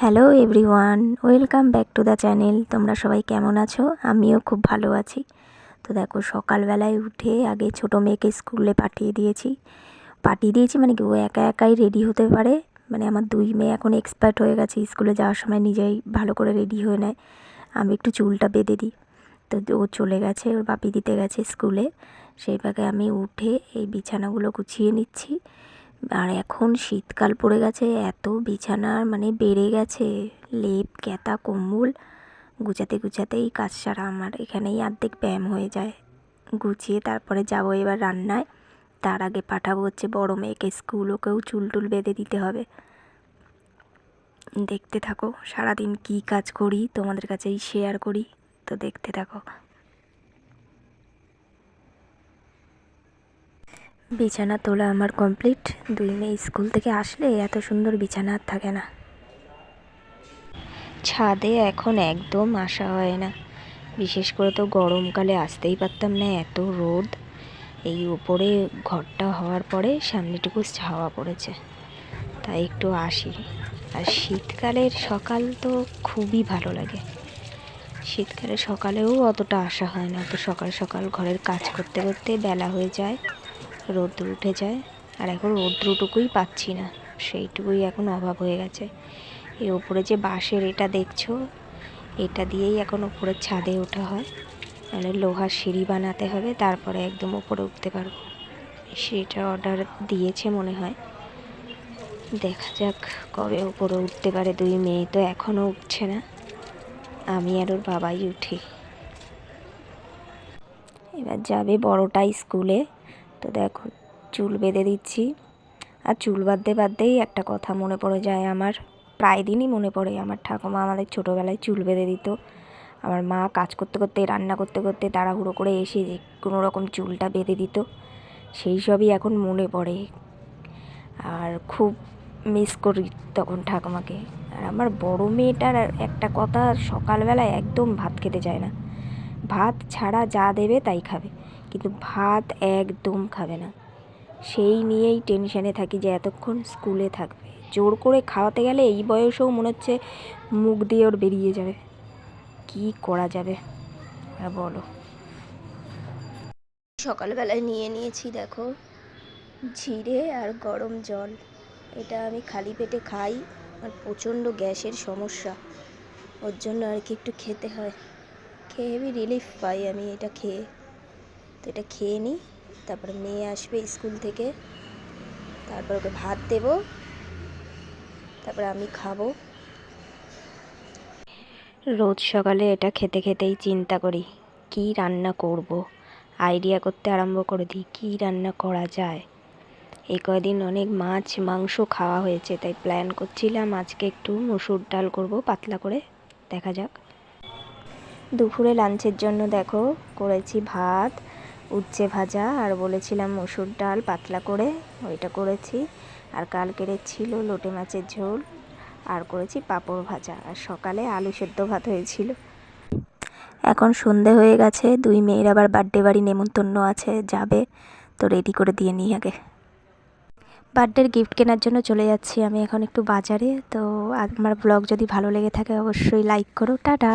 Hello everyone, welcome back to the channel. তোমরা সবাই কেমন আছো? আমিও খুব ভালো আছি। তো দেখো, সকালবেলায় উঠে আগে ছোটো মেয়েকে স্কুলে পাঠিয়ে দিয়েছি মানে কি ও একা একাই রেডি হতে পারে। মানে আমার দুই মেয়ে এখন এক্সপার্ট হয়ে গেছে, স্কুলে যাওয়ার সময় নিজেই ভালো করে রেডি হয়ে নেয়। আমি একটু চুলটা বেঁধে দিই। তো ও চলে গেছে, ওর বাপি দিতে গেছে স্কুলে। সেই ভাগে আমি উঠে এই বিছানাগুলো গুছিয়ে নিচ্ছি। আর এখন শীতকাল পড়ে গেছে, এত বিছানার মানে বেড়ে গেছে, লেপ ক্যাতা কম্বল গুছাতে গুছাতেই কাজ সারা আমার এখানেই অর্ধেক ব্যায়াম হয়ে যায়। গুছিয়ে তারপরে যাবো এবার রান্নায়। তার আগে পাঠাবো হচ্ছে বড় মেয়েকে স্কুল, ওকেও চুল টুল বেঁধে দিতে হবে। দেখতে থাকো সারাদিন কি কাজ করি, তোমাদের কাছেই শেয়ার করি, তো দেখতে থাকো। বিছানা তোলা আমার কমপ্লিট। দুই মেয়ে স্কুল থেকে আসলে এত সুন্দর বিছানা আর থাকে না। ছাদে এখন একদম আসা হয় না, বিশেষ করে তো গরমকালে আসতেই পারতাম না, এত রোদ। এই উপরে ঘরটা হওয়ার পরে সামনেটুকু ছাওয়া পড়েছে, তাই একটু আসি। আর শীতকালের সকাল তো খুবই ভালো লাগে। শীতকালে সকালেও অতটা আসা হয় না, তো সকাল সকাল ঘরের কাজ করতে করতে বেলা হয়ে যায়, রোদ্দুর উঠে যায়। আর এখন রোদ্রুটুকুই পাচ্ছি না, সেইটুকুই এখন অভাব হয়ে গেছে। এর ওপরে যে বাঁশের এটা দেখছো, এটা দিয়েই এখন ওপরের ছাদে ওঠা হয়। মানে লোহার সিঁড়ি বানাতে হবে, তারপরে একদম ওপরে উঠতে পারবো। সিঁড়িটার অর্ডার দিয়েছে মনে হয়, দেখা যাক কবে ওপরে উঠতে পারে। দুই মেয়ে তো এখনও উঠছে না, আমি আর ওর বাবাই উঠি। এবার যাবে বড়টা স্কুলে, তো দেখো চুল বেঁধে দিচ্ছি। আর চুল বাঁধতে বাঁধতেই একটা কথা মনে পড়ে যায় আমার, প্রায় দিনই মনে পড়ে। আমার ঠাকুমা আমাদের ছোটোবেলায় চুল বেঁধে দিত। আমার মা কাজ করতে করতে, রান্না করতে করতে তাড়াহুড়ো করে এসে যে কোনো রকম চুলটা বেঁধে দিত। সেই সবই এখন মনে পড়ে, আর খুব মিস করি তখন ঠাকুমাকে। আর আমার বড় মেয়েটার একটা কথা, সকালবেলায় একদম ভাত খেতে চায় না। ভাত ছাড়া যা দেবে তাই খাবে, কিন্তু ভাত একদম খাবে না। সেই নিয়েই টেনশানে থাকি যে এতক্ষণ স্কুলে থাকবে। জোর করে খাওয়াতে গেলে এই বয়সেও মনে হচ্ছে মুখ দিয়ে ওর বেরিয়ে যাবে। কি করা যাবে বলো। সকালবেলায় নিয়েছি দেখো জিরে আর গরম জল। এটা আমি খালি পেটে খাই, আর প্রচণ্ড গ্যাসের সমস্যা, ওর জন্য আর কি একটু খেতে হয়। খেয়ে হেবি রিলিফ পাই আমি এটা খেয়ে। তো এটা খেয়ে নিই, তারপরে মেয়ে আসবে স্কুল থেকে, তারপর ওকে ভাত দেবো, তারপরে আমি খাবো। রোজ সকালে এটা খেতে খেতেই চিন্তা করি কি রান্না করব, আইডিয়া করতে আরম্ভ করে দিই কী রান্না করা যায়। এই কয়দিন অনেক মাছ মাংস খাওয়া হয়েছে, তাই প্ল্যান করছিলাম আজকে একটু মসুর ডাল করব পাতলা করে, দেখা যাক। দুপুরে লাঞ্চের জন্য দেখো করেছি ভাত, উচ্ছে ভাজা, আর বলেছিলাম মসুর ডাল পাতলা করে, ওইটা করেছি। আর কালকের ছিল লোটে মাছের ঝোল, আর করেছি পাঁপড় ভাজা, আর সকালে আলু সেদ্ধ ভাত হয়েছিল। এখন সন্ধে হয়ে গেছে, দুই মেয়ের আবার বার্থডে বাড়ি নেমন্তন্ন আছে, যাবে, তো রেডি করে দিয়ে নিই আগে। বার্থডের গিফট কেনার জন্য চলে যাচ্ছি আমি এখন একটু বাজারে। তো আমার ব্লগ যদি ভালো লেগে থাকে অবশ্যই লাইক করো। টাটা।